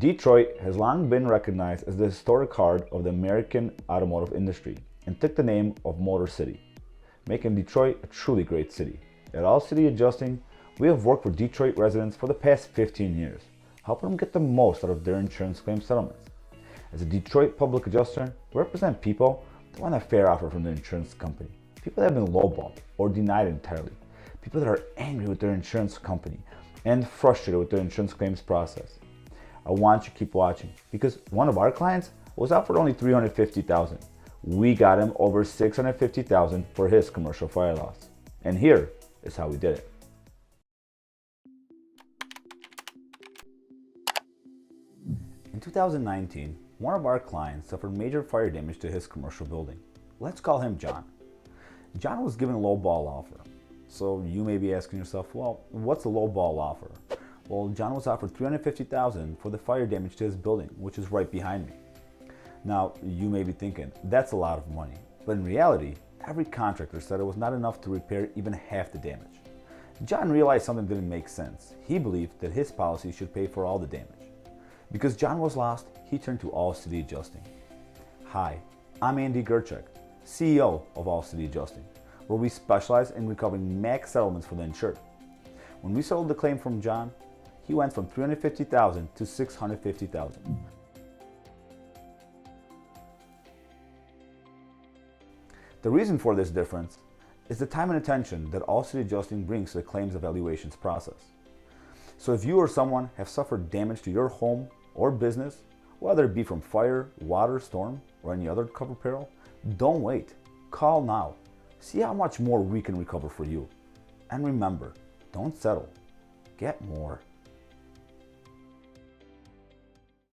Detroit has long been recognized as the historic heart of the American automotive industry and took the name of Motor City, making Detroit a truly great city. At All City Adjusting, we have worked with Detroit residents for the past 15 years, helping them get the most out of their insurance claim settlements. As a Detroit public adjuster, we represent people that want a fair offer from their insurance company, people that have been lowballed or denied entirely, people that are angry with their insurance company and frustrated with their insurance claims process. I want you to keep watching because one of our clients was offered only $350,000. We got him over $650,000 for his commercial fire loss. And here is how we did it. In 2019, one of our clients suffered major fire damage to his commercial building. Let's call him John. John was given a low ball offer. So you may be asking yourself, well, what's a low ball offer? Well, John was offered $350,000 for the fire damage to his building, which is right behind me. Now, you may be thinking, that's a lot of money. But in reality, every contractor said it was not enough to repair even half the damage. John realized something didn't make sense. He believed that his policy should pay for all the damage. Because John was lost, he turned to All City Adjusting. Hi, I'm Andy Gerchek, CEO of All City Adjusting, where we specialize in recovering max settlements for the insured. When we settled the claim from John, he went from $350,000 to $650,000. The reason for this difference is the time and attention that All City Adjusting brings to the claims evaluations process. So if you or someone have suffered damage to your home or business, whether it be from fire, water, storm, or any other covered peril, don't wait. Call now. See how much more we can recover for you. And remember, don't settle. Get more.